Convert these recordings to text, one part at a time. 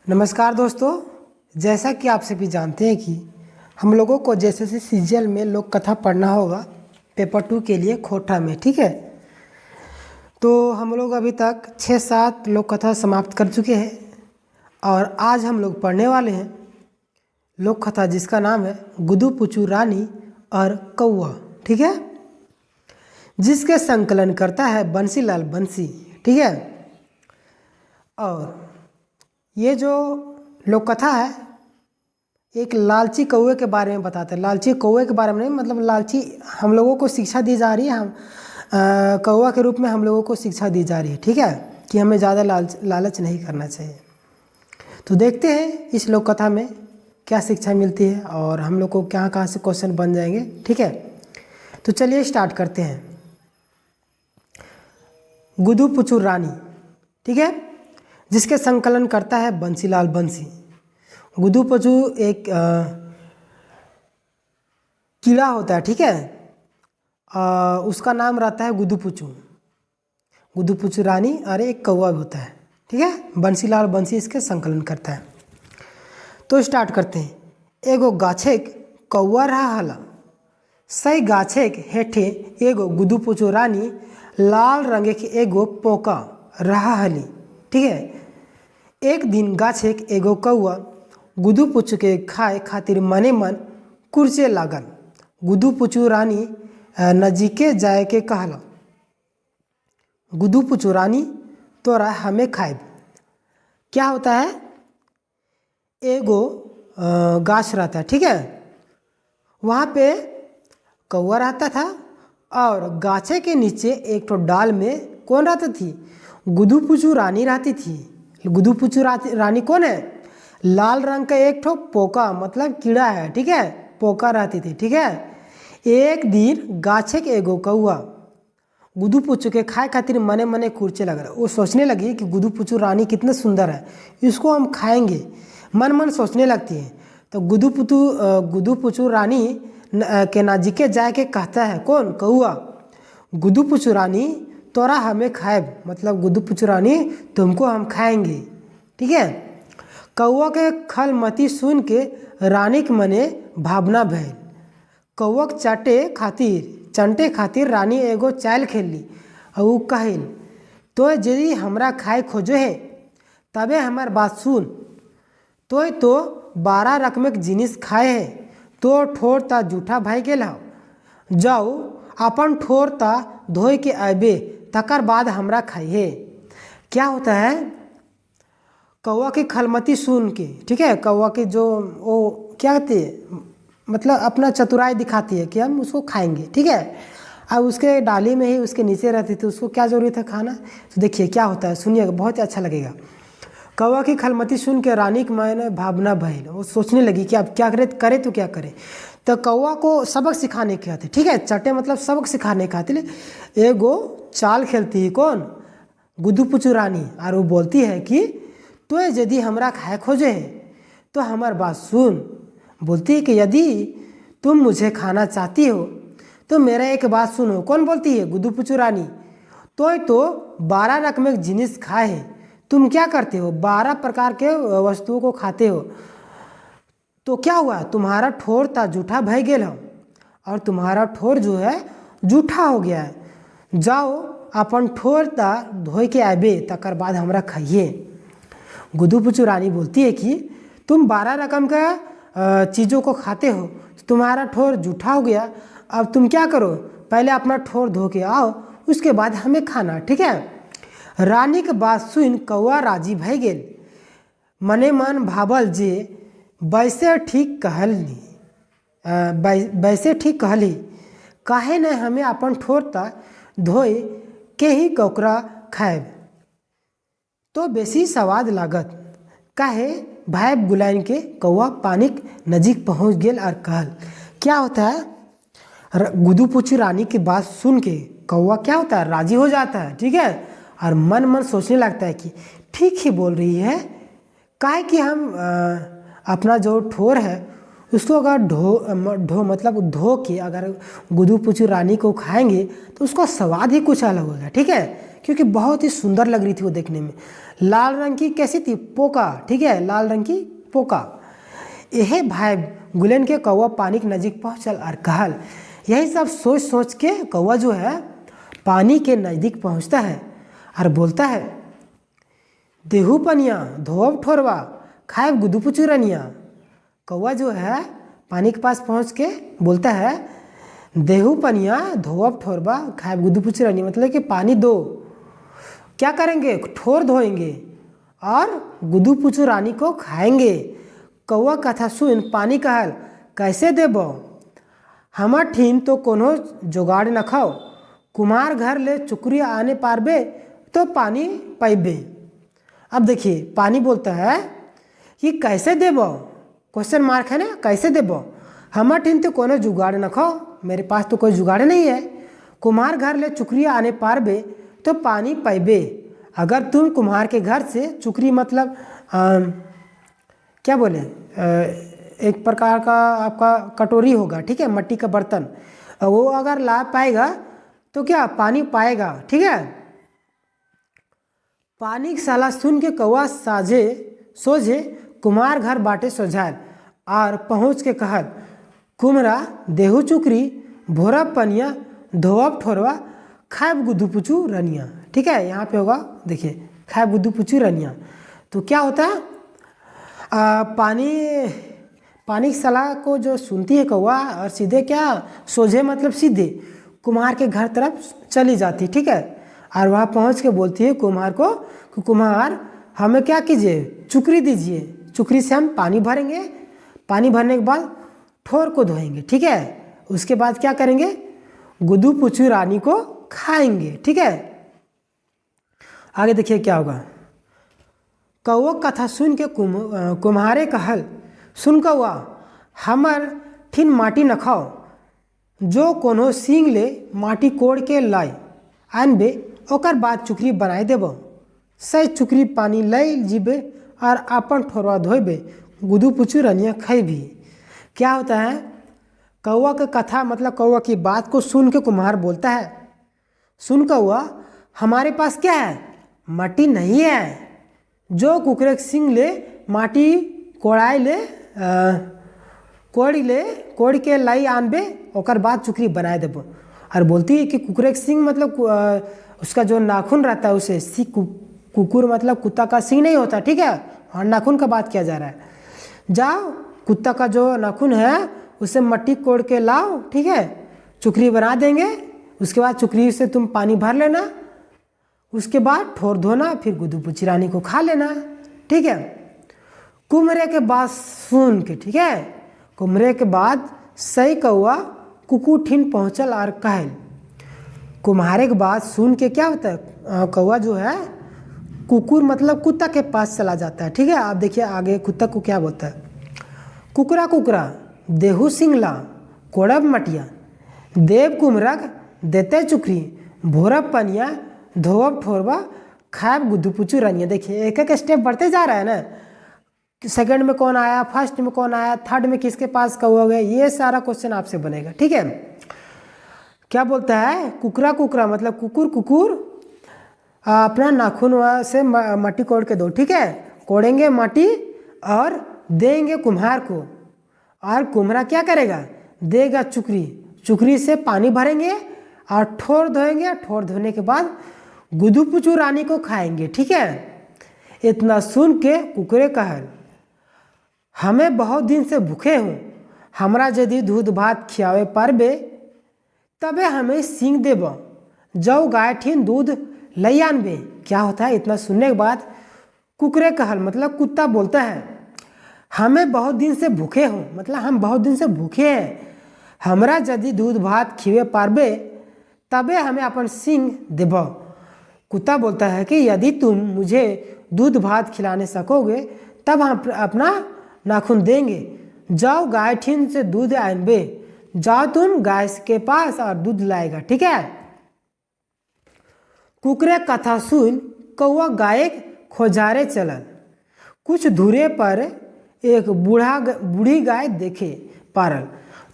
नमस्कार दोस्तों। जैसा कि आप सभी जानते हैं कि हम लोगों को जैसे सीरियल में लोक कथा पढ़ना होगा पेपर 2 के लिए खोटा में, ठीक है। तो हम लोग अभी तक 6-7 लोक कथा समाप्त कर चुके हैं और आज हम लोग पढ़ने वाले हैं लोक कथा जिसका नाम है गुदू पुचू रानी और कौआ, ठीक है, जिसके संकलन करता है बंसीलाल बंसी, ठीक है। और ये जो लोक कथा है एक लालची कौवे के बारे में बताते हैं। लालची कौवे के बारे में नहीं, मतलब लालची हम लोगों को शिक्षा दी जा रही है। हम कौवा के रूप में हम लोगों को शिक्षा दी जा रही है, ठीक है, कि हमें ज़्यादा लालच नहीं करना चाहिए। तो देखते हैं इस लोक कथा में क्या शिक्षा मिलती है और हम लोग को कहाँ से क्वेश्चन बन जाएंगे, ठीक है। तो चलिए स्टार्ट करते हैं। गुदू पुचू रानी, ठीक है, जिसके संकलन करता है बंसीलाल बंसी। गुदू पुचू एक कीड़ा होता है, ठीक है, उसका नाम रहता है गुदू पुचू। गुदू पुचू रानी और एक कौवा भी होता है, ठीक है। बंसीलाल बंसी इसके संकलन करता है। तो स्टार्ट करते हैं। एगो गाछेक कौवा रहा हला, सही गाछेक हेठे एगो गुदू पुचू रानी लाल रंगे के एगो पोका रहा हली, ठीक है। एक दिन गाछेक एगो कौआ गुदू पुचू के खाए खातिर मने मन कुर्चे लागल। गुदू पुचू रानी नजीके जाए के कहला, गुदू पुचू रानी तोरा हमें खाए। क्या होता है, एगो गाछ रहता है, ठीक है, वहाँ पे कौआ रहता था और गाछे के नीचे एक तो डाल में कौन रहती थी, गुदू पुचू रानी रहती थी। गुदू पुचू रानी कौन है, लाल रंग का एक ठो पोका मतलब कीड़ा है, ठीक है, पोका रहती थी, ठीक है। एक दिन गाछे के एगो कौआ गुदू पुचू के खाए खातिर मने मने कुर्चे लग रहा। वो सोचने लगी कि गुदू पुचू रानी कितने सुंदर है, इसको हम खाएंगे, मन मन सोचने लगती है। तो गुदू पुचू रानी के नजीके जाए के कहता है कौन, कौआ, गुदू पुचू रानी तोरा हमें खाएब, मतलब गुदू पुचू रानी तुमको हम खाएंगे, ठीक है। कौआ के खलमती सुन के रानी के मने भावना भैल। कौआ चंटे खातिर रानी एगो चाल खेली और उ कहल, तो यदि हमरा खाए खोजे है तबे हमार बात सुन। तो 12 रकमें जिनिस खाए है, तो ठोर ता जूठा भाई गेल हो, जाओ अपन ठोर ता धोए के आबे तकर बाद हमरा खाइए। क्या होता है, कौवा की खलमती सुन के, ठीक है, कौवा की जो वो क्या कहती है, मतलब अपना चतुराई दिखाती है कि हम उसको खाएंगे, ठीक है। अब उसके डाली में ही उसके नीचे रहती थी, उसको क्या जरूरत है खाना। तो देखिए क्या होता है, सुनिएगा, बहुत अच्छा लगेगा। कौवा की खलमती सुन के रानी के मैंने भावना भइल, वो सोचने लगी कि अब क्या करे तो क्या करे। तो कौवा को सबक सिखाने के खातिर, ठीक है, चटे मतलब सबक सिखाने के खातिर एगो चाल खेलती है कौन, गुदू पुचू रानी, और वो बोलती है कि तो यदि हमरा खाए खोजे है तो हमार बात सुन। बोलती है कि यदि तुम मुझे खाना चाहती हो तो मेरा एक बात सुनो। कौन बोलती है, गुदू पुचू रानी। तो 12 रकमें जिनिस खाए है, तुम क्या करते हो, 12 प्रकार के वस्तुओं को खाते हो, तो क्या हुआ, तुम्हारा ठोर ता जूठा भय गेल हो और तुम्हारा ठोर जो है जूठा हो गया है। जाओ अपन ठोर ता धोए के आबे तकर बाद हमरा खाइए। गुदू पुचू रानी बोलती है कि तुम 12 रकम का चीज़ों को खाते हो तो तुम्हारा ठोर जूठा हो गया, अब तुम क्या करो, पहले अपना ठोर धो के आओ, उसके बाद हमें खाना, ठीक है। रानी के बात सुन कौआ राजी भय गेल, मने मन भावल जे वैसे ठीक कहली, काहे न हमें अपन ठोर ता धोए के ही कौकरा खाएब, तो बेसी स्वाद लागत। काहे भाई गुलाइन के कौआ पानी नजीक पहुंच गेल और कहल। क्या होता है, गुदू पुचू रानी की बात सुन के कौआ क्या होता है, राजी हो जाता है, ठीक है, और मन मन सोचने लगता है कि ठीक ही बोल रही है, काहे कि हम अपना जो ठोर है उसको अगर ढो मतलब धो के अगर गुदू पुचू रानी को खाएंगे तो उसका स्वाद ही कुछ अलग होगा, ठीक है, क्योंकि बहुत ही सुंदर लग रही थी वो देखने में। लाल रंग की कैसी थी, पोका, ठीक है, लाल रंग की पोका। यह भाई गुलेन के कौवा पानी के नज़दीक पहुँचल और कहल। यही सब सोच सोच के कौवा जो है पानी के नज़दीक पहुँचता है और बोलता है, देहू पनिया धोब ठोरवा खाए गुदू पुचू रनिया। कौवा जो है पानी के पास पहुँच के बोलता है, देहू पनिया धोब ठोरवा खाए गुदू पुचू रनिया, मतलब कि पानी दो, क्या करेंगे, ठोर धोएंगे और गुदू पुचू रानी को खाएंगे। कौवा कथा सुन पानी कहल, कैसे देबो, हमर ठीन तो कोनो जुगाड़ न खाओ, कुम्हार घर ले चुकरी आने पारबे तो पानी पैबे। अब देखिए पानी बोलता है कि कैसे देबो, क्वेश्चन मार्क है ना, कैसे देबो, हमर ठीन तो कोनो जुगाड़ न खाओ, मेरे पास तो कोई जुगाड़ नहीं है, कुम्हार घर ले चुकरी आने पारबे तो पानी पैबे। अगर तुम कुम्हार के घर से चुकरी मतलब क्या बोले, एक प्रकार का आपका कटोरी होगा, ठीक है, मिट्टी का बर्तन, वो अगर ला पाएगा तो क्या पानी पाएगा, ठीक है। पानी की सलाह सुन के कौवा सोझे कुम्हार घर बाटे सोझाल और पहुँच के कहल, कुमरा देहू चुकरी भोरा पनिया धोअब ठोरवा खाएब गुदू पुचू रनिया, ठीक है, यहाँ पे होगा देखिए खाएब गुदू पुचू रनिया। तो क्या होता है, पानी की सलाह को जो सुनती है कौवा और सीधे क्या सोझे मतलब सीधे कुम्हार के घर तरफ चली जाती, ठीक है, और वहाँ पहुँच के बोलती है कुम्हार को, कुम्हार हमें क्या कीजिए, चुकरी दीजिए, चुकरी से हम पानी भरेंगे, पानी भरने के बाद ठोर को धोएंगे, ठीक है, उसके बाद क्या करेंगे, गुदू पुचू रानी को खाएंगे, ठीक है। आगे देखिए क्या होगा, कौवा कथा सुन के कुम्हारे कहल, सुन कौवा हमर ठीन माटी न खाओ, जो कोनो सींग ले माटी कोड़ के लाए आनबे ओकर बाद चुकरी बनाए देबो, सही चुकरी पानी लई जीबे और अपन ठोरवा धोबे, गुदू पुचू रनिया खैबी। क्या होता है, कौवा का कथा मतलब कौवा की बात को सुन के कुम्हार बोलता है, सुन कौवा हमारे पास क्या है, माटी नहीं है, जो कुकरे सिंह ले माटी कोड़ाई ले कोड़ के लाई आनबे ओकर बाद चुकरी बनाए देबो। और बोलती है कि कुकरे सिंह मतलब उसका जो नाखून रहता है उसे कुकुर मतलब कुत्ता का सिंह नहीं होता, ठीक है, और नाखून का बात किया जा रहा है। जाओ कुत्ता का जो नाखून है उसे मट्टी कोड़ के लाओ, ठीक है, चुकरी बना देंगे, उसके बाद चुकरी से तुम पानी भर लेना, उसके बाद ठोर धोना, फिर गुदू पुचू रानी को खा लेना, ठीक है। कुमरे के बाद सुन के, ठीक है, कुमरे के बाद सही कौवा कुकुर ठीन पहुँचल और कहल। कुम्हारे के बाद सुन के क्या होता है, कौवा जो है कुकुर मतलब कुत्ता के पास चला जाता है, ठीक है। आप देखिए आगे कुत्ता को क्या बोलता है, कुकरा कुकरा देहू सिंगला कोड़ब मटिया, देव कुमरक देते चुकरी भोरब पनिया धोब ठोरबा खाएब गुदू पुचू रनिया। देखिए एक एक स्टेप बढ़ते जा रहा है ना, सेकंड में कौन आया, फर्स्ट में कौन आया, थर्ड में किसके पास कौवा गया, ये सारा क्वेश्चन आपसे बनेगा, ठीक है। क्या बोलता है, कुकरा कुकरा मतलब कुकुर कुकुर अपना नाखून से मट्टी कोड़ के दो, ठीक है, कोड़ेंगे मट्टी और देंगे कुम्हार को, और कुम्हारा क्या करेगा, देगा चुकरी, चुकरी से पानी भरेंगे और ठोर धोएंगे, ठोर धोने के बाद गुदू पुचू रानी को खाएंगे, ठीक है। इतना सुन के कुकरे कहल, हमें बहुत दिन से भूखे हूँ, हमरा यदि दूध भात खियावे पारबे तबे हमें सींग देब, जाओ गाय ठीन दूध लई आनबे। क्या होता है, इतना सुनने के बाद कुकरे कहल मतलब कुत्ता बोलता है, हमें बहुत दिन से भूखे हूँ मतलब हम बहुत दिन से भूखे हैं, हमरा यदि दूध भात खिवे पारबे तबे हमें अपन सींग देब। कुत्ता बोलता है कि यदि तुम मुझे दूध भात खिलाने सकोगे तब हम अपना नाखून देंगे, जाओ गाय ठीन से दूध आनबे, जाओ तुम गाय के पास और दूध लाएगा, ठीक है। कुकरे कथा सुन कौवा गाय खोजारे चलल, कुछ दूरे पर एक बूढ़ी गाय देखे पारल,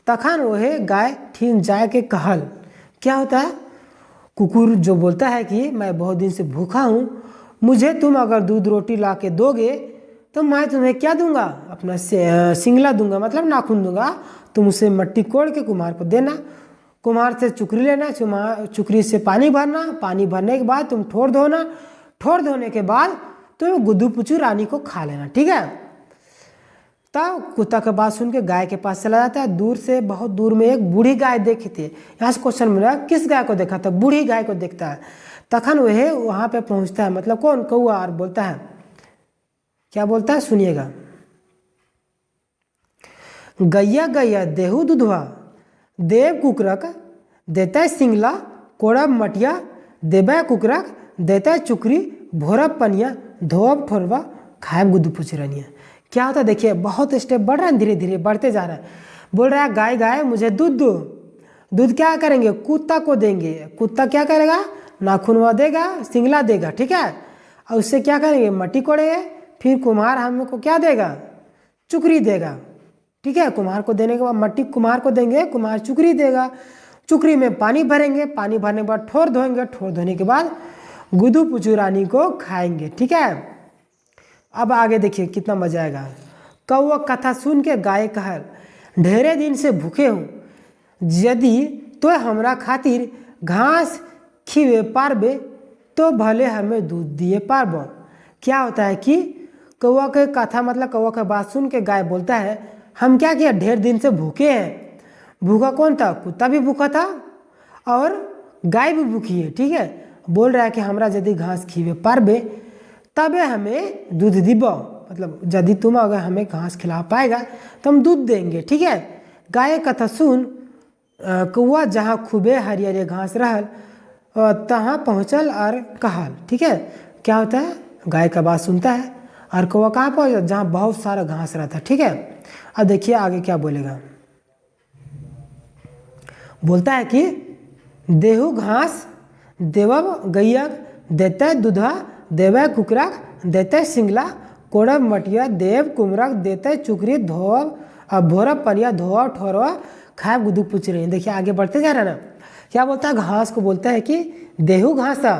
तखन वह गाय ठीक जाए के कहल। क्या होता है? कुकुर जो बोलता है कि मैं बहुत दिन से भूखा हूँ, मुझे तुम अगर दूध रोटी ला के दोगे तो मैं तुम्हें क्या दूंगा? अपना सिंगला दूंगा, मतलब नाखून दूंगा। तुम उसे मट्टी कोड़ के कुम्हार को देना, कुम्हार से चुकरी लेना, चुकरी से पानी भरना, पानी भरने के बाद तुम ठोर धोना, ठोर धोने के बाद तुम गुद्दू पुचू रानी को खा लेना, ठीक है। तब कुत्ता की बात सुन के गाय के पास चला जाता है। दूर से, बहुत दूर में एक बूढ़ी गाय देखी थी। यहाँ से क्वेश्चन मिला, किस गाय को देखा था? बूढ़ी गाय को देखता है। तखन वह वहाँ पे पहुँचता है, मतलब कौन? कौआ, और बोलता है, क्या बोलता है सुनिएगा। गैया गैया देहू दूधवा, देव कुकरक देता सिंगला, कोड़ब मटिया देबे कुकरक देता चुकरी, भोरब पनिया धोब ठोरवा खाएब गुद्दू पुचू रानिया। क्या होता है? देखिए, बहुत स्टेप बढ़ रहा है, धीरे धीरे बढ़ते जा रहा है। बोल रहा है गाय गाय मुझे दूध दो। दूध क्या करेंगे? कुत्ता को देंगे। कुत्ता क्या करेगा? नाखूनवा देगा, सिंगला देगा, ठीक है। और उससे क्या करेंगे? मट्टी कोड़ेंगे। फिर कुम्हार हमको क्या देगा? चुकरी देगा, ठीक है। कुम्हार को देने के बाद मट्टी कुम्हार को देंगे, कुम्हार चुकरी देगा, चुकरी में पानी भरेंगे, पानी भरने के बाद ठोर धोएंगे, ठोर धोने के बाद गुद्दू पुचू रानी को खाएंगे, ठीक है। अब आगे देखिए कितना मजा आएगा। कौआ कथा सुन के गाय कहल, ढेरे दिन से भूखे हूँ, यदि तो हमरा खातिर घास खिवे पारबे तो भले हमें दूध दिए पारबो। क्या होता है कि कौआ के कथा, मतलब कौआ का बात सुन के गाय बोलता है, हम क्या किया? ढेर दिन से भूखे हैं। भूखा कौन था? कुत्ता भी भूखा था और गाय भी भूखी है, ठीक है। बोल रहा है कि हमरा यदि घास खिवे पारबे तबे हमें दूध दिबो, मतलब यदि तुम अगर हमें घास खिला पाएगा तो हम दूध देंगे, ठीक है। गाय कथा सुन कौआ जहाँ खूबे हरियर घास रहल तहाँ पहुँचल और कहल, ठीक है। क्या होता है? गाय का बात सुनता है और कौआ कहाँ पहुँचा? जहाँ बहुत सारा घास रहता है, ठीक है। अब देखिए आगे क्या बोलेगा। बोलता है कि देहू घास देवब गैया देते दूधा, देवे कुकरक देते सिंगला, कोड़ब मटिया देव कुमरक देते चुकरी, धोब अब भोरब पनिया धोब ठोरवा खाए गुद्दू पुचू रानी। देखिए आगे बढ़ते जा रहा है ना। क्या बोलता है? घास को बोलता है कि देहू घासा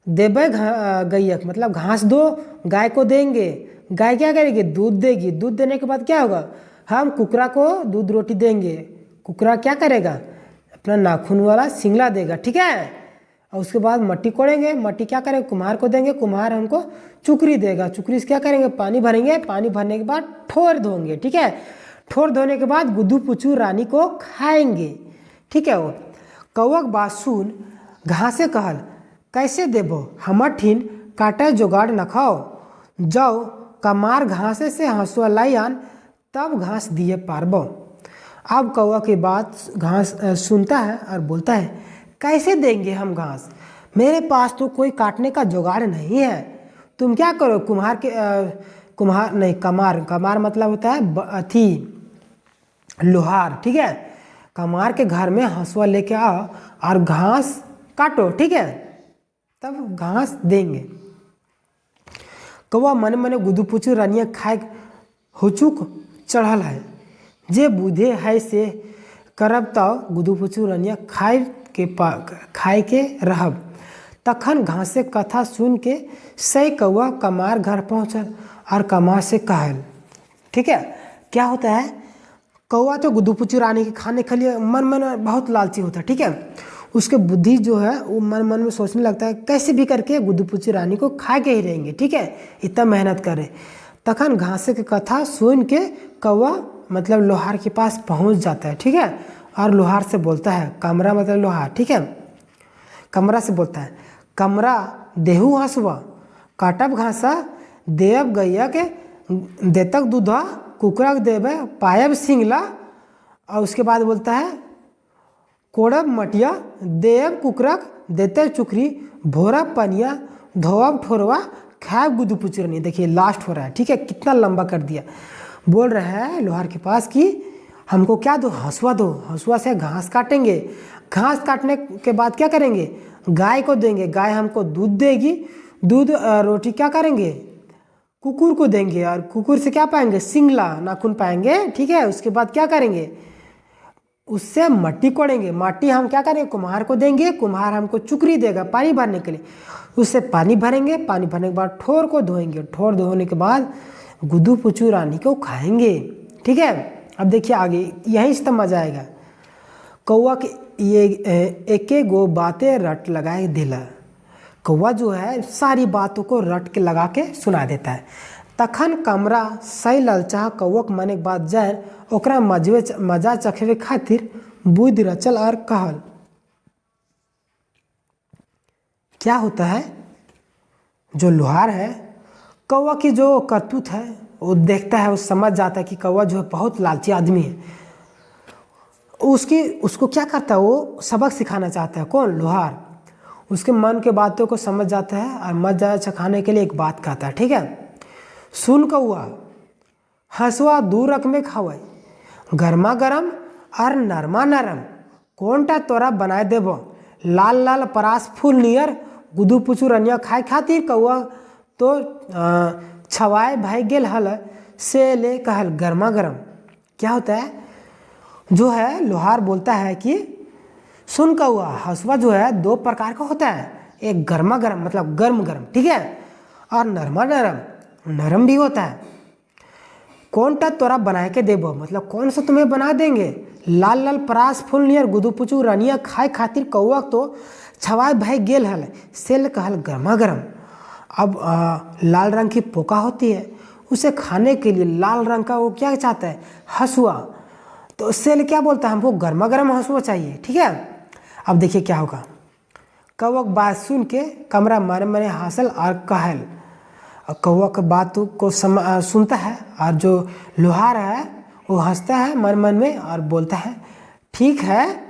देवे गैयक, मतलब घास दो, गाय को देंगे। गाय क्या करेगी? दूध देगी। दूध देने के बाद क्या होगा? हम कुकरा को दूध रोटी देंगे। कुकरा क्या करेगा? अपना नाखून वाला सिंगला देगा, ठीक है। और उसके बाद मट्टी कोड़ेंगे। मट्टी क्या करेंगे? कुम्हार को देंगे। कुम्हार हमको चुकरी देगा। चुकरी से क्या करेंगे? पानी भरेंगे। पानी भरने के बाद ठोर धोएंगे, ठीक है। ठोर धोने के बाद गुद्दू पुचू रानी को खाएंगे, ठीक है। वो कौआ बात सुन घासे कहल, कैसे देबो? हमर ठीन काटे जोगाड़ न खाओ, जाओ कमार घासे से हंसुआ लाई आन, तब घास दिए पारबो। अब कौआ की बात घास सुनता है और बोलता है, कैसे देंगे हम घास? मेरे पास तो कोई काटने का जुगाड़ नहीं है। तुम क्या करो? कुम्हार नहीं, कमार, कमार मतलब होता है अथी लोहार, ठीक है। कमार के घर में हंसुआ लेके आओ और घास काटो, ठीक है, तब घास देंगे। कौआ मने मने गुद्दू पुचू रानिया खाए हुचुक चढ़ल है, जे बुधे है से करब तो गुद्दू पुचू रानिया खाए के रहब। तखन घासे कथा सुन के सही कौआ कमार घर पहुँचल और कमार से कहल, ठीक है। क्या होता है? कौआ तो गुद्दू पुचू रानी के खाने के लिए मन मन बहुत लालची होता है, ठीक है। उसके बुद्धि जो है वो मन मन में सोचने लगता है कैसे भी करके गुद्दू पुचू रानी को खा के ही रहेंगे, ठीक है, इतना मेहनत करे। तखन घासे की कथा सुन के कौआ मतलब लोहार के पास पहुंच जाता है, ठीक है, और लोहार से बोलता है, कमरा मतलब लोहार, ठीक है, कमरा से बोलता है, कमरा देहू हंसुआ काटब घासा देव गैया के देतक दूधा कुकरा के देवे पायब सिंगला। और उसके बाद बोलता है कोड़ब मटिया देव कुकरक देते चुकरी भोरा पनिया धोब ठोरवा खाए गुद्दू पुचू रानी। देखिए लास्ट हो रहा है, ठीक है, कितना लंबा कर दिया। बोल रहा है लोहार के पास कि हमको क्या दो? हंसुआ दो, हंसुआ से घास काटेंगे। घास काटने के बाद क्या करेंगे? गाय को देंगे, गाय हमको दूध देगी, दूध रोटी क्या करेंगे? कुकुर को देंगे और कुकुर से क्या पाएंगे, सिंगला नाखून पाएंगे, ठीक है। उसके बाद क्या करेंगे, उससे मट्टी कोड़ेंगे, माटी हम क्या करेंगे, कुम्हार को देंगे, कुम्हार हमको चुकरी देगा पानी भरने के लिए, उससे पानी भरेंगे, पानी भरने के बाद ठोर को धोएंगे, ठोर धोने के बाद गुड्डू पुचू रानी को खाएंगे, ठीक है। अब देखिए आगे, यही से मजा आएगा। कौवा के ये एक गो बातें रट लगाए दिला, कौवा जो है सारी बातों को रट के लगा के सुना देता है। तखन कमरा सही ललचा कौवक मने के बाद जाए ओकरा मजा चखेवे खातिर बुद्धि रचल और कहल। क्या होता है, जो लोहार है कौवा की जो करतूत है वो देखता है, वो समझ जाता है कि कौवा जो है बहुत लालची आदमी है। उसको क्या करता है, वो सबक सिखाना चाहता है। कौन, लोहार। उसके मन के बातों को समझ जाता है और मजा चखाने के लिए एक बात कहता है, ठीक है। सुन कौआ हंसवा दू रख में खावे, गर्मा गरम और नरमा नरम, कौनटा तोरा बनाए देबो, लाल लाल परास फूल नियर गुदू पुचू रनिया खाए खातिर कौआ तो छवाए भाई गेल हल से ले कहल गर्मा गरम। क्या होता है, जो है लोहार बोलता है कि सुन कौआ, हंसवा जो है दो प्रकार का होता है, एक गर्मा गर्म मतलब गर्म गर्म, ठीक है, और नरमा नरम नरम भी होता है। कौन टा तोरा बनाए के देबो मतलब कौन सा तुम्हें बना देंगे, लाल लाल परास फूल नियर गुदू पुचू रनिया खाए खातिर कौआ तो छवाए भाई गेल हल सेल कहल गर्मा गर्म। अब लाल रंग की पोका होती है, उसे खाने के लिए लाल रंग का वो क्या चाहता है, हंसुआ, तो सेल क्या बोलता है, हमको गर्मा गर्म हंसुआ चाहिए, ठीक है। अब देखिए क्या होगा, कौवा बात सुन के कमरा मने मने हासिल और कहल। कौवा की बात को सुनता है और जो लोहार है वो हंसता है मन मन में और बोलता है ठीक है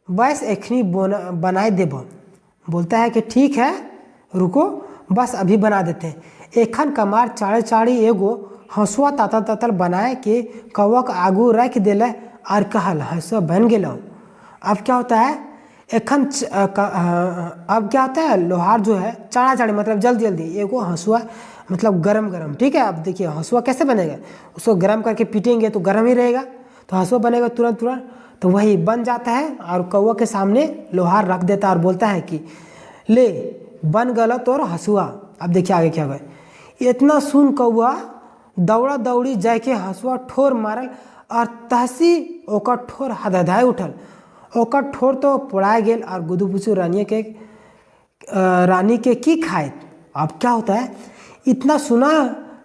बस एखनी बनाए देबो, बोलता है कि ठीक है रुको बस अभी बना देते हैं। एखन कमार चाड़े चाड़ी एगो हंसुआ तातल तातल बनाए के कौवा के आगू रख दिले और कहल हंसुआ बन गेलो। अब क्या होता है, अब क्या होता है, लोहार जो है चाड़ा चाड़ी मतलब जल्दी जल्दी एगो हंसुआ मतलब गरम गरम, ठीक है। अब देखिए हंसुआ कैसे बनेगा, उसको गरम करके पीटेंगे तो गरम ही रहेगा, तो हंसुआ बनेगा तुरंत तुरंत, तो वही बन जाता है और कौवा के सामने लोहार रख देता है और बोलता है कि ले बन गलत और हंसुआ। अब देखिए आगे क्या होगा, इतना सुन कौवा दौड़ा दौड़ी जाके हंसुआ ठोर मारल और तहसी ओकर ठोर हदहदाए उठल, ओकर ठोर तो पोड़ाए गेल और गुदू पुचू रानी के की खाए। अब क्या होता है, इतना सुना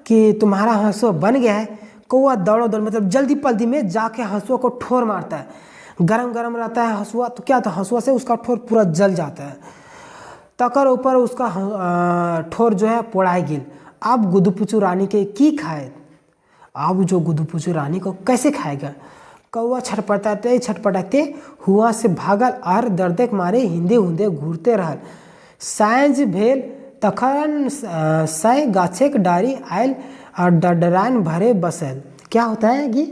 कि तुम्हारा हंसुआ बन गया है, कौवा दौड़ दौड़ मतलब जल्दी पल्दी में जाके हंसुआ को ठोर मारता है। गरम गरम रहता है हंसुआ, तो क्या था हंसुआ से उसका ठोर पूरा जल जाता है, तकर ऊपर उसका ठोर जो है पोड़ाए गेल। अब गुदू पुचू रानी के की खाए, अब जो गुदू पुचू रानी को कैसे खाएगा, कौवा छटपटाते हुआ से भागल और दर्द के मारे हिंदे हुंदे घूरते रहल। साँझ भेल तखन सै गाछेक डारी आयल और डरान भरे बसल। क्या होता है कि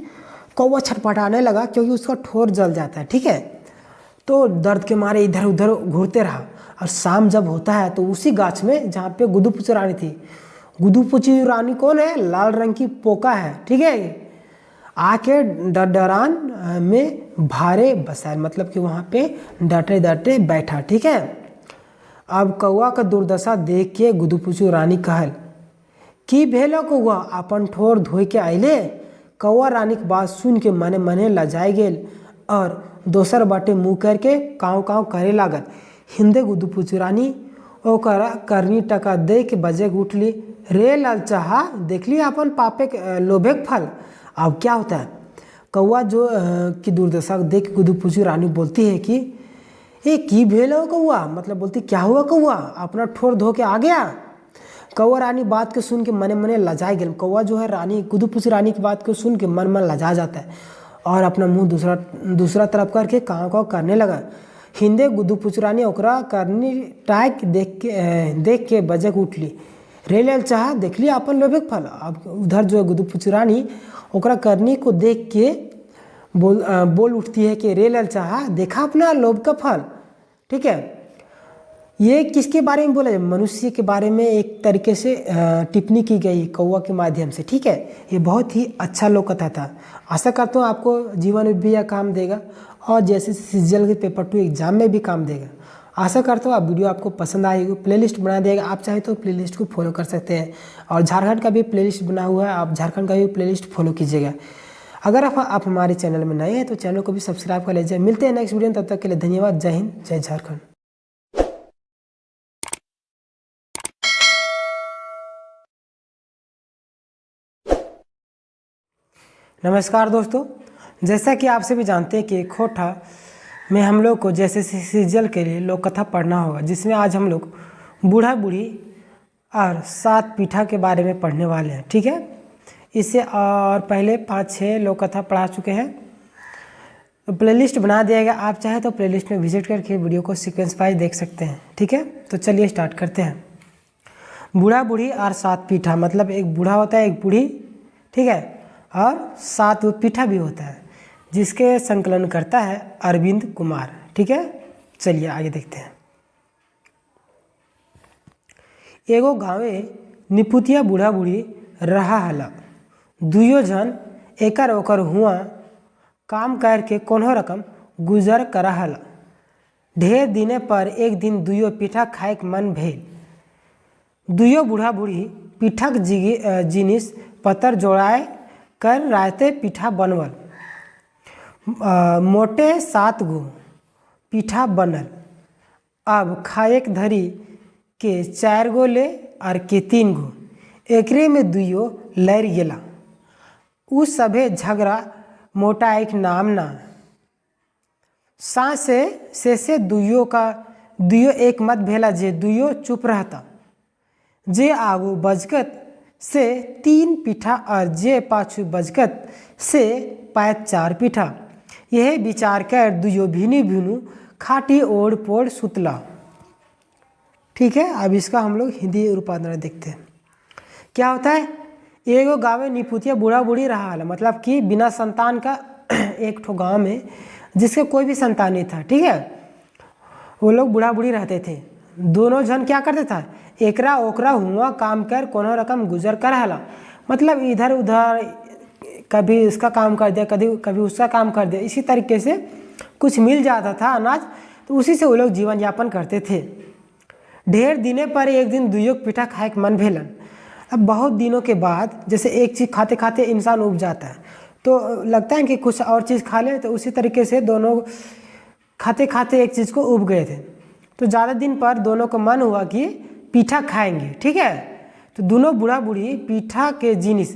कौवा छटपटाने लगा क्योंकि उसका ठोर जल जाता है, ठीक है, तो दर्द के मारे इधर उधर घूरते रहा। और शाम जब होता है तो उसी गाछ में जहाँ पे गुदू पुचू रानी थी, गुदू पुचू रानी कौन है, लाल रंग की पोका है, ठीक है, आके डरान में भारे बसाए मतलब कि वहाँ पे डटे डटे बैठा, ठीक है। अब कौवा का दुर्दशा देख के गुदू पुचू रानी कहल की भेलो कौवा अपन ठोर धोए के आइले। कौवा रानी के बात सुन के मने मने लजाए गेल और दोसर बाटे मुँह करके काँव काँव करे लागल। हिंदे गुदू पुचू रानी ओकरा करनी टका दे के बजे उठली, रे ललचाहा देखली अपन पापे के लोभे के फल। अब क्या होता है, कौवा जो की दुर्दशा देख के गुदू पुचू रानी बोलती है कि ये की भेल हो कौवा, मतलब बोलती क्या हुआ कौवा, अपना ठोर धो के आ गया। कौवा रानी बात को सुन के मने मने लजाए गेल। कौवा जो है रानी गुदू पुचू रानी की बात को सुन के मन मन लजा जाता है और अपना मुंह दूसरा तरफ करके काँव काँव करने लगा। हिंदे गुदू पुचू रानी ओकरा करनी टाइक देख के बजक उठली, रे लेल चाह देख लिया अपन लोभे फल। अब उधर जो है गुदू पुचू रानी ओकरा करनी को देख के बोल उठती है कि रे लेल चाह देखा अपना लोभ का फल, ठीक है। ये किसके बारे में बोला जाए? मनुष्य के बारे में एक तरीके से टिप्पणी की गई कौवा के माध्यम से, ठीक है। ये बहुत ही अच्छा लोक कथा था। आशा करता हूँ आपको जीवन में भी यह काम देगा और जैसे सीजीएल के पेपर 2 एग्जाम में भी काम देगा। आशा करता हूँ आप वीडियो आपको पसंद आएगी, प्लेलिस्ट बना देगा। आप चाहे तो प्लेलिस्ट को फॉलो कर सकते हैं और झारखंड का भी प्लेलिस्ट बना हुआ है, आप झारखंड का भी प्लेलिस्ट फॉलो कीजिएगा। अगर आप हमारे चैनल में नए हैं तो चैनल को भी सब्सक्राइब कर लीजिए। मिलते हैं नेक्स्ट वीडियो में, तब तक के लिए धन्यवाद। जय हिंद, जय झारखंड। नमस्कार दोस्तों, जैसा कि आप सभी जानते हैं कि खोटा में हम लोग को जैसे सीजीएल के लिए लोक कथा पढ़ना होगा, जिसमें आज हम लोग बूढ़ा बूढ़ी और 7 पीठा के बारे में पढ़ने वाले हैं, ठीक है। इससे और पहले 5-6 लोक कथा पढ़ा चुके हैं, तो प्लेलिस्ट बना दिया गया। आप चाहे तो प्लेलिस्ट में विजिट करके वीडियो को सीक्वेंस वाइज देख सकते हैं, ठीक है। तो चलिए स्टार्ट करते हैं। बूढ़ा बूढ़ी और 7 पीठा, मतलब एक बूढ़ा होता है, एक बूढ़ी, ठीक है, और 7 पीठा भी होता है, जिसके संकलन करता है अरविंद कुमार, ठीक है। चलिए आगे देखते हैं। एगो गाँवे निपुतिया बूढ़ा बूढ़ी रहा हला। दुयो जन एकर ओकर हुआ काम करके कोनो रकम गुजर करा हला। ढेर दिने पर एक दिन दुयो पीठा खाए के मन भेल। दुयो बूढ़ा बूढ़ी पीठक जिनिस पतर जोड़ाए कर रायते पीठा बनवल। मोटे 7 गो पीठा बनल। अब खाए के धरी के 4 गो ले और के 3 गो। एकरे में दुयो लड़ गेला। उ सभे झगड़ा मोटा एक नाम ना। से दुयो एक मत भेला जे दुयो चुप रहता। जे आगू बजकत से 3 पीठा और जे पाछू बजकत से पायत 4 पीठा। यह विचार कर दुयो भिनु भिनु खाटी ओढ़ पोड़ सुतला, ठीक है। अब इसका हम लोग हिंदी रूपांतरण देखते हैं। क्या होता है? एगो गाँव निपुतिया बूढ़ा बूढ़ी रहा है, मतलब कि बिना संतान का एक ठो गाँव में जिसके कोई भी संतान नहीं था, ठीक है। वो लोग बूढ़ा बूढ़ी रहते थे। दोनों जन क्या करते था? एकरा ओकरा हुआ काम कर कोनो रकम गुजर कर हला, मतलब इधर उधर कभी इसका काम कर दिया, कभी उसका काम कर दिया। इसी तरीके से कुछ मिल जाता था अनाज, तो उसी से वो लोग जीवन यापन करते थे। ढेर दिने पर एक दिन दुयो पीठा खाए के मन भेलन। अब बहुत दिनों के बाद जैसे एक चीज़ खाते खाते इंसान उब जाता है, तो लगता है कि कुछ और चीज़ खा ले, तो उसी तरीके से दोनों खाते खाते एक चीज़ को उब गए थे। तो ज़्यादा दिन पर दोनों को मन हुआ कि पीठा खाएंगे, ठीक है। तो दोनों बूढ़ा बूढ़ी पीठा के जिनिस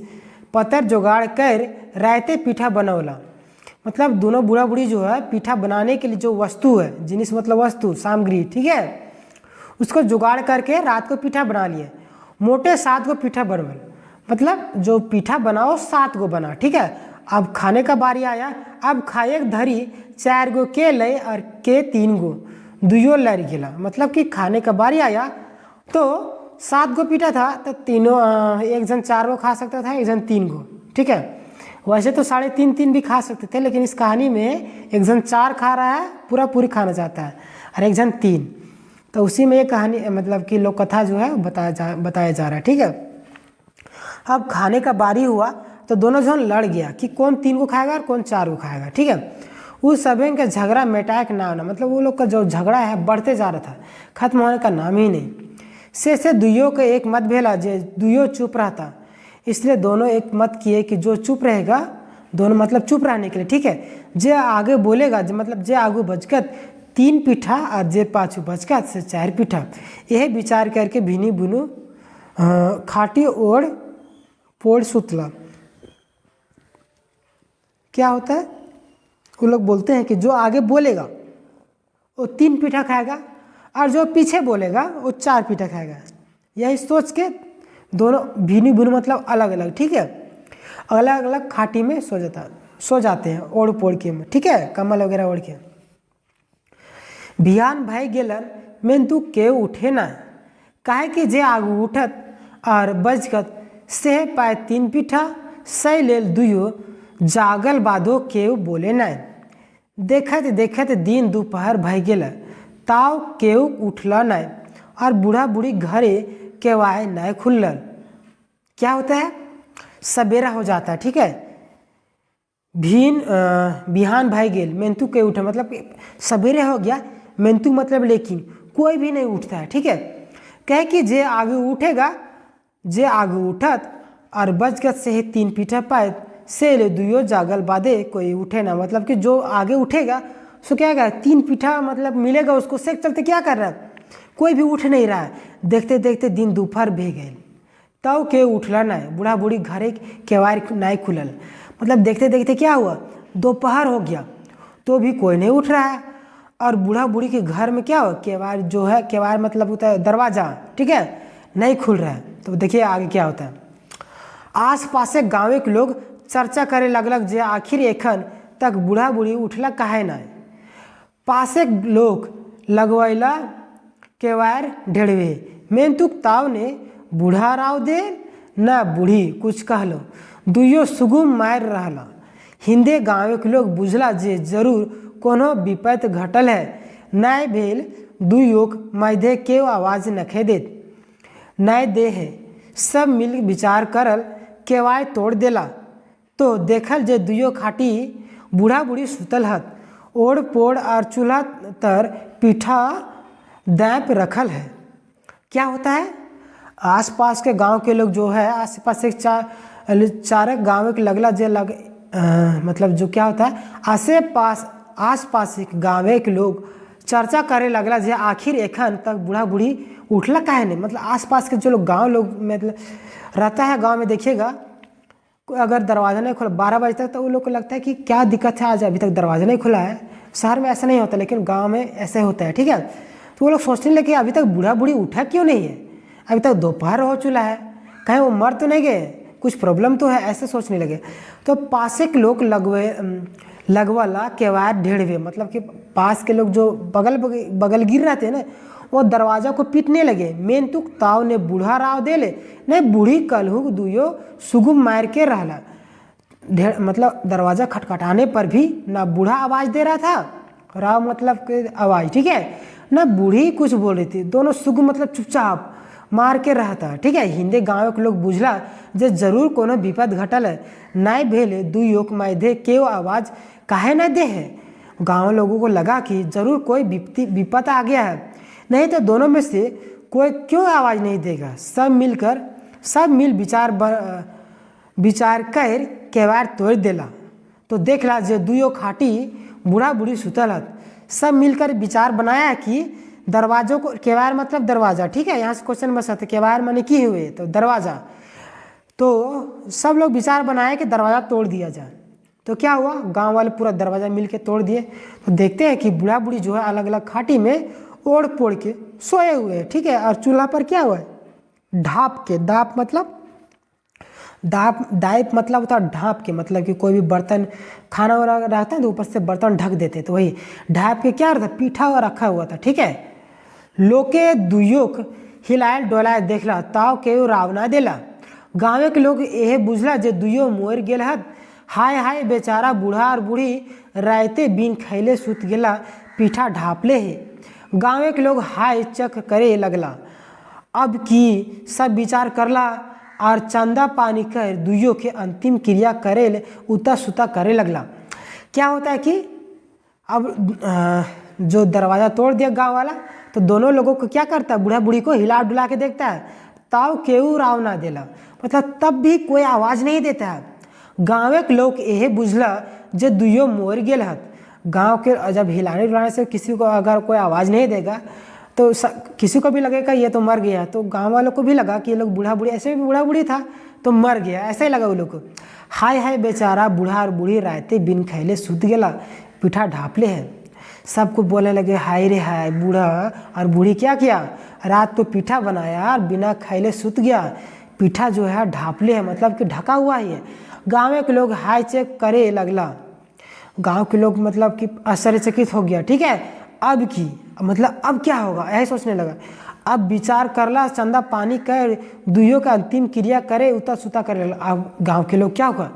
पतर जुगाड़ कर रायते पीठा बनौला। मतलब दोनों बूढ़ा बूढ़ी जो है पीठा बनाने के लिए जो वस्तु है, जिनिस मतलब वस्तु सामग्री, ठीक है, उसको जुगाड़ करके रात को पीठा बना लिए। मोटे 7 गो पीठा बनवल, मतलब जो पीठा बनाओ 7 गो बना, ठीक है। अब खाने का बारी आया। अब खाए धरी 4 गो के ले और के 3 गो दुयो लड़ गेला, मतलब कि खाने का बारी आया तो 7 गो पीठा था, तो तीनों एक जन 4 गो खा सकता था, एक जन 3 गो, ठीक है। वैसे तो 3.5 भी खा सकते थे, लेकिन इस कहानी में एक जन 4 खा रहा है, पूरी खाना चाहता है, और एक जन 3। तो उसी में ये कहानी मतलब कि लोक कथा जो है बताया जा रहा है, ठीक है। अब खाने का बारी हुआ तो दोनों जन लड़ गया कि कौन 3 को खाएगा और कौन 4 को खाएगा, ठीक है। उस सभी का झगड़ा मिटाए का नाम ना, मतलब वो लोग का जो झगड़ा है बढ़ते जा रहा था, खत्म होने का नाम ही नहीं। से दुयो के एक मत भेला जे दुयो चुप रहता। इसलिए दोनों एक मत किए कि जो चुप रहेगा, दोनों मतलब चुप रहने के लिए, ठीक है। जे आगे बोलेगा, मतलब जे आगू बजकत 3 पीठा और जे पाछू बजकत से 4 पीठा। यह विचार करके भिनी बुनु खाटी ओढ़ पोड़ सुतला। क्या होता है? वो लोग बोलते हैं कि जो आगे बोलेगा वो 3 पीठा खाएगा और जो पीछे बोलेगा वो 4 पीठा खाएगा। यही सोच के दोनों भिनी बुनु मतलब अलग अलग, ठीक है, अलग अलग खाटी में सो जाते हैं ओढ़ पोड़ के में, ठीक है, कम्बल वगैरह ओढ़ के। बिहान भाई गेलन में तू के उठे ना, काहे कि जे आगू उठत और बजकत से पाए 3 पीठा सही लेल दुयो जागल बादो केव बोले ना। देखत देखत दिन दोपहर भय गेल ताव केहू उठला नहीं और बूढ़ा बूढ़ी घरे केवाय नहीं खुलल। क्या होता है, सवेरा हो जाता है, ठीक है, बिहान भाई गेल मेंतु के उठे, मतलब सवेरे हो गया, मेंतु मतलब लेकिन कोई भी नहीं उठता है, ठीक है। कहे कि जे आगे उठेगा, जे आगे उठत और बजगत से ही 3 पीठा पाए से ले दुयो जागल बादे कोई उठे ना, मतलब कि जो आगे उठेगा सो क्या होगा, 3 पीठा मतलब मिलेगा उसको, से चलते क्या कर रहा है, कोई भी उठ नहीं रहा है। देखते देखते दिन दोपहर भे गए, तब के उठला नहीं, बूढ़ा बूढ़ी घरे केवाड़ नहीं खुलल, मतलब देखते देखते क्या हुआ, दोपहर हो गया तो भी कोई नहीं उठ रहा है। और बूढ़ा बूढ़ी के घर में क्या हो, केवाड़ जो है, केवाड़ मतलब होता है दरवाज़ा, ठीक है, नहीं खुल रहा है। तो देखिए आगे क्या होता है, आस पास गाँव के लोग चर्चा करे लगलक जे आखिर एखन तक बूढ़ा बूढ़ी उठला काहे नहीं। पासे लोग लगवैला केवाड़ ढेड़वे, मेंतुक ताव ने बूढ़ा राव दे ना बूढ़ी कुछ कहलो, दुइयो सुगुम मार रहला। हिंदे गाँव के लोग बुझला जे जरूर कोनो विपत घटल है, नाय भेल दुइयोक मध्य केव आवाज नखे देत, नाय दे है। सब मिल विचार करल केवाय तोड़ देला, तो देखल जे दुइयो खाटी बूढ़ा बूढ़ी सुतल हत, ओढ़ पोड़ और चूल्हा तर पीठा दाँप रखल है। क्या होता है, आसपास के गांव के लोग जो है, आसपास एक चार गाँव के लगला जे मतलब जो क्या होता है, आसपास के गाँव के लोग चर्चा करे लगला जे आखिर एखन तक बूढ़ा बूढ़ी उठला काहे नहीं। मतलब आसपास के जो लोग गाँव लोग मतलब रहता है गाँव में, देखिएगा अगर दरवाज़ा नहीं खुला 12 बजे तक, तो उन लोग को लगता है कि क्या दिक्कत है, आज अभी तक दरवाज़ा नहीं खुला है। शहर में ऐसा नहीं होता, लेकिन गाँव में ऐसे होता है, ठीक है। तो वो लोग सोचने लगे कि अभी तक बूढ़ा बूढ़ी उठा क्यों नहीं है, अभी तक दोपहर हो चुका है, कहीं वो मर तो नहीं गए, कुछ प्रॉब्लम तो है, ऐसे सोचने लगे। तो पास के लोग लगवाला केवाड़ ढेड़वे, मतलब कि पास के लोग जो बगल गिर रहे थे ना, वो दरवाज़ा को पीटने लगे। मेंतुक ताव ने बूढ़ा राव देले नहीं बूढ़ी कलहुक दुयो सुगुम मार के रहला। मतलब दरवाज़ा खटखटाने पर भी ना बूढ़ा आवाज़ दे रहा था, राव मतलब के आवाज़, ठीक है, ना बूढ़ी कुछ बोल रही थी, दोनों सुगुम मतलब चुपचाप मार के रहता, ठीक है। हिंदे गाँव के लोग बुझला जे जरूर कोनो विपद घटल है, नाय भेले दुइयोक मध्य केव आवाज़ काहे न दे है। गाँव लोगों को लगा कि जरूर कोई विपद आ गया है, नहीं तो दोनों में से कोई क्यों आवाज़ नहीं देगा। सब मिल विचार कर केवाड़ तोड़ देला, तो देखला जे दुइयो खाटी बूढ़ा बूढ़ी सुतल हत। सब मिलकर विचार बनाया कि दरवाजों को, केवाड़ मतलब दरवाज़ा, ठीक है, यहाँ से क्वेश्चन बस आते, केवाड़ माने की हुए तो दरवाज़ा। तो सब लोग विचार बनाए कि दरवाज़ा तोड़ दिया जाए। तो क्या हुआ, गांव वाले पूरा दरवाज़ा मिल के तोड़ दिए। तो देखते हैं कि बूढ़ा बूढ़ी जो है अलग अलग खाटी में ओढ़ पोड़ के सोए हुए हैं, ठीक है। और चूल्हा पर क्या हुआ है, ढाप के, दाप मतलब दाइप मतलब होता है ढाँप के, मतलब कि कोई भी बर्तन खाना वाला रहता है तो ऊपर से बर्तन ढक देते, तो वही ढाँप के क्या रहता, पीठा हुआ रखा हुआ था, ठीक है। लोके दुयोक हिलायल डोलाय देखला, ताव के रावना देला। गाँव के लोग यह बुझला जे दुइयो मोर गेल हत, हाय हाय बेचारा बूढ़ा और बूढ़ी रायते बिन खैले सुत गेला, पीठा ढापले है। गाँव के लोग हाय चक करे लगला। अब की सब विचार करला और चंदा पानी कर दुइयों के अंतिम क्रिया करे उता सुता करे लगला। क्या होता है कि अब जो दरवाज़ा तोड़ दिया गांव वाला, तो दोनों लोगों को क्या करता है, बूढ़ा बूढ़ी को हिला डुला के देखता है, ताव केहू राव ना देला, मतलब तब भी कोई आवाज़ नहीं देता है। गाँव के लोग यह बुझला जे दुइयो मोर गेल हत। गाँव के जब हिलाने डुलाने से किसी को अगर कोई आवाज़ नहीं देगा तो किसी को भी लगेगा ये तो मर गया। तो गांव वालों को भी लगा कि ये लोग बूढ़ा बूढ़ी, ऐसे भी बूढ़ा बूढ़ी था तो मर गया, ऐसा ही लगा वो लोग को। हाय हाय बेचारा बूढ़ा और बूढ़ी रायते बिन खैले सुत गेला, पीठा ढापले है। सबको बोलने लगे हाय रे हाय, बूढ़ा और बूढ़ी क्या किया, रात तो पीठा बनाया और बिना खैले सुत गया, पीठा जो है ढापले है, मतलब कि ढका हुआ ही है। गाँव के लोग हाय चेक करे लगला। गाँव के लोग मतलब कि आश्चर्यचकित हो गया, ठीक है। अब की मतलब अब क्या होगा, यही सोचने लगा। अब विचार करला, चंदा पानी कर दुइयों का अंतिम क्रिया करे उता सुता करे। अब गांव के लोग क्या होगा,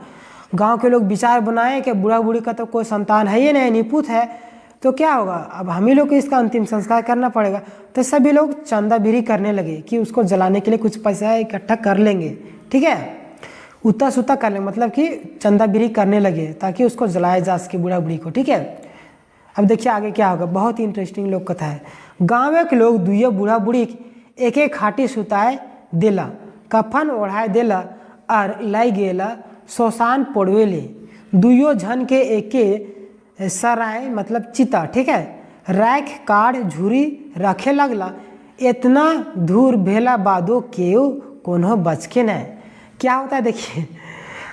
गांव के लोग विचार बनाए कि बूढ़ा बूढ़ी का तो कोई संतान है ही नहीं, निपुत है, तो क्या होगा, अब हम ही लोग को इसका अंतिम संस्कार करना पड़ेगा। तो सभी लोग चंदाबिरी करने लगे कि उसको जलाने के लिए कुछ पैसा इकट्ठा कर लेंगे, ठीक है, उता सुता कर लेंगे, मतलब कि चंदाबिरी करने लगे ताकि उसको जलाया जा सके बूढ़ा बूढ़ी को, ठीक है। अब देखिए आगे क्या होगा, बहुत ही इंटरेस्टिंग लोक कथा है। गाँव के लोग दुइयो बूढ़ा बूढ़ी एक एक खाटी सुताए देला, कफन ओढ़ाए देला और लाई गेला शोशान पोड़वेले। दुइयो झन के एके सराय मतलब चिता, ठीक है, रैख काढ़ झुरी रखे लगला। इतना धूर भेला बादो केव कोनो बच के न। क्या होता है देखिए,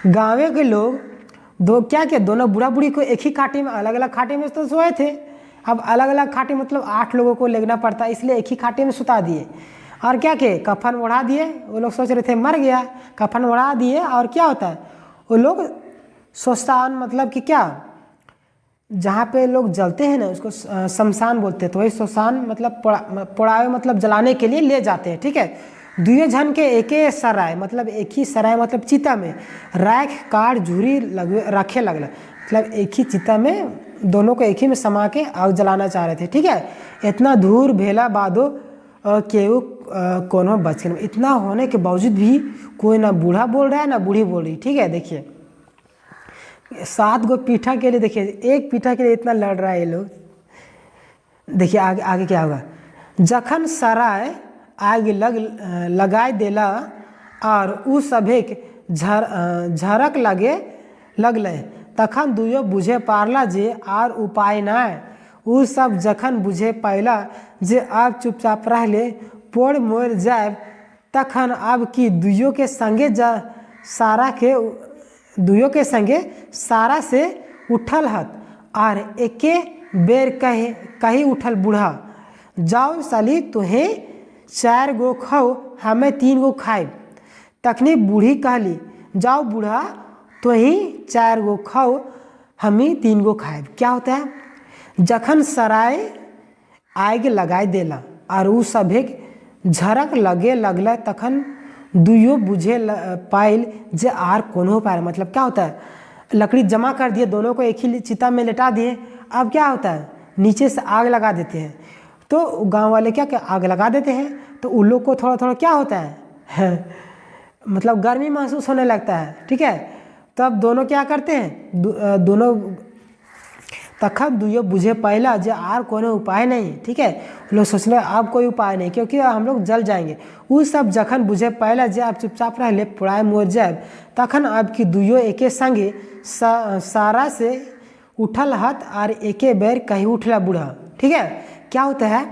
गाँव के लोग दो क्या क्या दोनों बूढ़ा बूढ़ी को एक ही खाटी में, अलग अलग खाटी में तो सोए थे। अब अलग अलग खाटी मतलब 8 लोगों को लेना पड़ता, इसलिए एक ही खाटी में सुता दिए और क्या के कफन ओढ़ा दिए। वो लोग सोच रहे थे मर गया, कफन ओढ़ा दिए और क्या होता है, वो लोग शमशान मतलब कि क्या, जहाँ पे लोग जलते हैं ना उसको शमशान बोलते हैं, तो वही शमशान मतलब पोड़ावे मतलब जलाने के लिए ले जाते हैं, ठीक है। दुए झन के एके सराय मतलब एक ही सराय मतलब चिता में रैख काढ़ झुरी रखे लगला, मतलब एक ही चिता में दोनों को एक ही में समा के आग जलाना चाह रहे थे, ठीक है। इतना धूर भेला बादो केहू कोनो बच के, इतना होने के बावजूद भी कोई ना बूढ़ा बोल रहा है ना बूढ़ी बोल रही, ठीक है। देखिए 7 गो पीठा के लिए, देखिए एक पीठा के लिए इतना लड़ रहा है ये लोग। देखिए आगे आगे क्या होगा, जखन सराय आग लगाए देला और उ सभेक झरक लगले, तखन दुइयो बुझे पारला जे आर उपाय नाय। उ सब जखन बुझे पायला जे अब चुपचाप रहले पोड़ मोड़ जाए, तखन अब की दुइयो के संगे सारा से उठल हत और एके बेर कही उठल बूढ़ा, जाओ साली तुहें 4 गो खाओ हमें 3 गो खाए। तखनी बूढ़ी कहली, जाओ बूढ़ा तुही 4 गो खाओ हमें 3 गो खाए। क्या होता है, जखन सराय आग लगाए देला और उ सभे झरक लगला, तखन दुइयो बुझे पाइल जे आर कोनो पार, मतलब क्या होता है, लकड़ी जमा कर दिए, दोनों को एक ही चिता में लेटा दिए। अब क्या होता है, नीचे से आग लगा देते हैं, तो गांव वाले क्या आग लगा देते हैं, तो उन लोग को थोड़ा थोड़ा क्या होता है मतलब गर्मी महसूस होने लगता है, ठीक है। तब दोनों क्या करते हैं, दोनों तखन दुइयो बुझे पहला जे आर कोनो उपाय नहीं, ठीक है। लोग सोच रहे अब कोई उपाय नहीं क्योंकि हम लोग जल जाएंगे। वो सब जखन बुझे पहला जे आप चुपचाप रह ले पुराए मोर जाए, तखन अब की दुइयो एके संगे सारा से उठल हत और एके बेर कहीं उठला बूढ़ा, ठीक है। क्या होता है,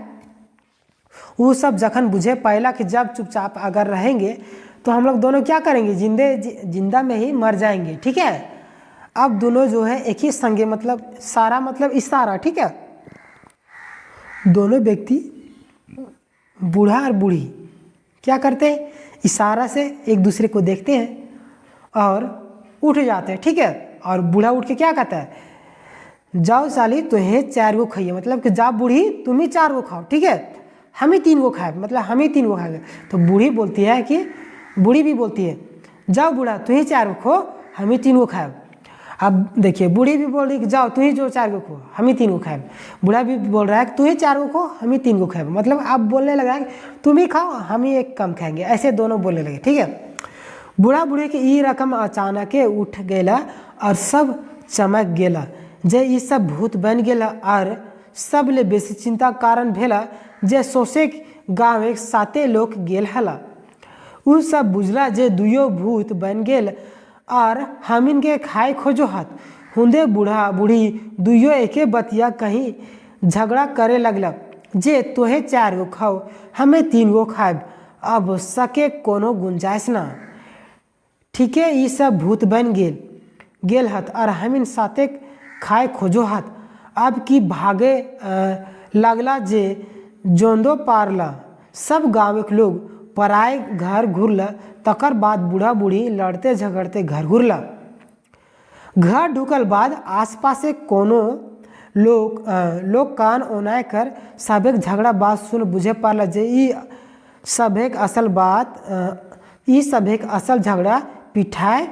वो सब जखन बुझे पहला कि जब चुपचाप अगर रहेंगे तो हम लोग दोनों क्या करेंगे, जिंदा में ही मर जाएंगे, ठीक है। अब दोनों जो है एक ही संगे मतलब सारा मतलब इशारा, ठीक है। दोनों व्यक्ति बूढ़ा और बूढ़ी क्या करते हैं, इशारा से एक दूसरे को देखते हैं और उठ जाते हैं, ठीक है। और बूढ़ा उठ के क्या कहता है, जाओ साली तुम्हें 4 गो खाइए, मतलब कि जा बूढ़ी तुम ही 4 गो खाओ, ठीक है, हम ही 3 गो खाए, मतलब हम ही 3 गो खाएंगे। तो बूढ़ी बोलती है कि बूढ़ी भी बोलती है, जाओ बूढ़ा तुम ही 4 गो खो हम ही 3 गो खाए। अब देखिए बूढ़ी भी बोल रही कि जाओ तू ही जो 4 गो खो हम ही 3 गो खाए। बूढ़ा भी बोल रहा है कि तू ही 4 गो खो हम ही 3 गो खाए, मतलब आप बोलने लगा है तुम ही खाओ हम ही एक कम खाएंगे, ऐसे दोनों बोलने लगे, ठीक है। बूढ़ा बूढ़ी के ई रकम अचानक उठ गेला और सब चमक गेला जे ई सब भूत बन गेला और सब ले बेसी चिंता कारण भेला जे सोसे गाँव एक साते लोग गेल हला। उ सब बुझला जे दुइयो भूत बन गेल और हमिन के खाए खोजो हाथ हुंदे बूढ़ा बूढ़ी दुइयो एके बतिया कहीं झगड़ा करे लगला जे तोहे 4 गो खाओ हमें 3 गो खाएब, अब सके कोनो गुंजाइश ना, ठीक है। ये सब भूत बन गेल हत और हमिन साथे खाए खोजो हाथ, अब की भागे लगला जे जोंदो पारला। सब गाँव के लोग पराए घर घुरला, तकर बाद बूढ़ा बूढ़ी लड़ते झगड़ते घर घुरला। घर ढुकल बाद आसपास से कोनो लोग कान ओनाए कर सबेक झगड़ा बात सुन बुझे पाला जे ई सबेक असल झगड़ा पिठाए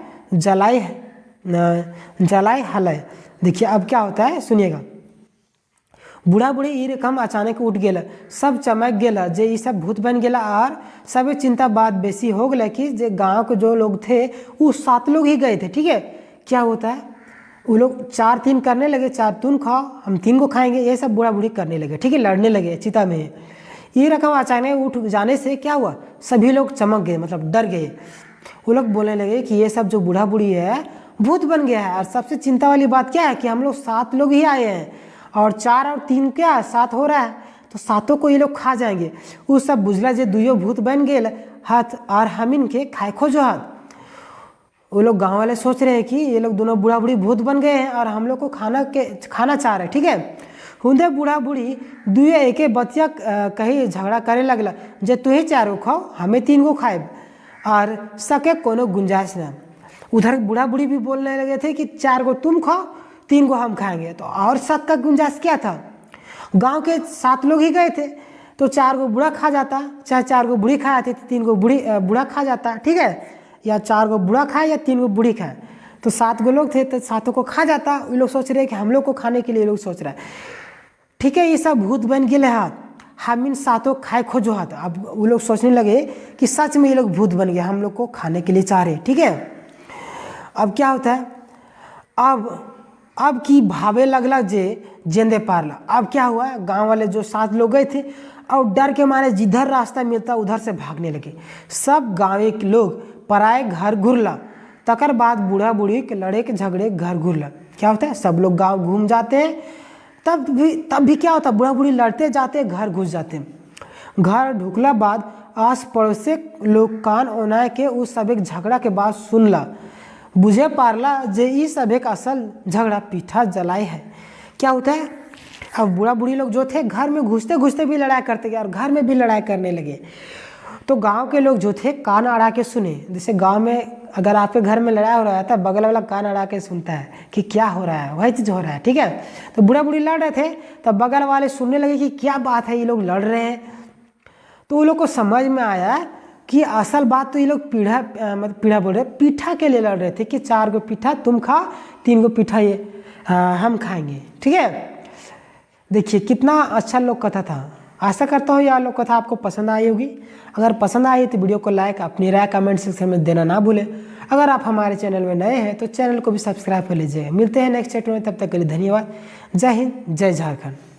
जलाई हलै। देखिए अब क्या होता है सुनिएगा, बूढ़ा बूढ़ी ई रकम अचानक उठ गेल, सब चमक गेल जे ई सब भूत बन गेला। और सब चिंता बात बेसी हो गया कि जे गांव के जो लोग थे वो 7 लोग ही गए थे। ठीक है, क्या होता है वो लोग 4-3 करने लगे, 4 तुम खाओ हम 3 को खाएंगे, ये सब बूढ़ा बूढ़ी करने लगे। ठीक है, लड़ने लगे चिता में। ये रकम अचानक उठ जाने से क्या हुआ, सभी लोग चमक गए, मतलब डर गए। वो लोग बोलने लगे कि ये सब जो बूढ़ा बूढ़ी है भूत बन गया है। और सबसे चिंता वाली बात क्या है कि हम लोग 7 लोग ही आए हैं और 4 और 3 क्या 7 हो रहा है, तो 7 को ये लोग खा जाएंगे। वो सब बुझला जे दुइयो भूत बन गए हाथ और हम इनके खाए खोजो हाथ। वो लोग गांव वाले सोच रहे हैं कि ये लोग दोनों बूढ़ा बूढ़ी भूत बन गए हैं और हम लोग को खाना चाह रहे हैं। ठीक है, हुंदे बूढ़ा बूढ़ी दुए एके बतिया कहीं झगड़ा करे लगला जे तू ही 4 खाओ हमें 3 को खाए और सके कोनो गुंजाइश ना। उधर बूढ़ा बूढ़ी भी बोलने लगे थे कि 4 को तुम खाओ 3 को हम खाएंगे, तो और शक का गुंजाइश क्या था। गांव के 7 लोग ही गए थे, तो 4 को बूढ़ा खा जाता, चाहे 4 को बूढ़ी खा जाती, 3 को बूढ़ा खा जाता। ठीक है, या 4 को बूढ़ा खाए या 3 को बूढ़ी खाए, तो 7 को लोग थे तो 7 को खा जाता। वो लोग सोच रहे हैं कि हम लोग को खाने के लिए लोग सोच रहा है। ठीक है, ये सब भूत बन गए हाथ, हम इन 7 खाए खोजो हाथ। अब वो लोग सोचने लगे कि सच में ये लोग भूत बन गए, हम लोग को खाने के लिए चाह रहे। ठीक है, अब क्या होता है, अब की भावे लगला जे जेंदे पारला। अब क्या हुआ, गांव वाले जो 7 लोग गए थे और डर के मारे जिधर रास्ता मिलता उधर से भागने लगे। सब गाँव के लोग पराए घर घुरला। तकर बाद बूढ़ा बूढ़ी के लड़े के झगड़े घर घुरला। क्या होता है, सब लोग गांव घूम जाते हैं, तब भी क्या होता है, बूढ़ा बूढ़ी लड़ते जाते घर घुस जाते हैं। घर ढुकला बाद आस पड़ोस से लोग कान ओनाए के उस सब एक झगड़ा के बाद सुनला, बुझे पारला जे ई सब एक असल झगड़ा पीठा जलाई है। क्या होता है, अब बूढ़ा बूढ़ी लोग जो थे घर में घुसते घुसते भी लड़ाई करते गए और घर में भी लड़ाई करने लगे। तो गांव के लोग जो थे कान अड़ा के सुने। जैसे गांव में अगर आपके घर में लड़ाई हो रहा है तो बगल वाला कान अड़ा के सुनता है कि क्या हो रहा है, वही चीज़ हो रहा है। ठीक है, तो बूढ़ा बूढ़ी लड़ रहे थे, तब बगल वाले सुनने लगे कि क्या बात है, ये लोग लड़ रहे हैं। तो वो लोग को समझ में आया कि असल बात तो ये लोग पीढ़ा बोल रहे पीठा के लिए लड़ रहे थे कि 4 को पीठा तुम खा 3 को पीठा ये हम खाएंगे। ठीक है, देखिए कितना अच्छा लोक कथा था। आशा करता हूँ यह लोक कथा आपको पसंद आई होगी। अगर पसंद आई तो वीडियो को लाइक, अपनी राय कमेंट सेक्शन में देना ना भूलें। अगर आप हमारे चैनल में नए हैं तो चैनल को भी सब्सक्राइब कर लीजिएगा। मिलते हैं नेक्स्ट चैप्टर में, तब तक के लिए धन्यवाद। जय हिंद, जय झारखंड।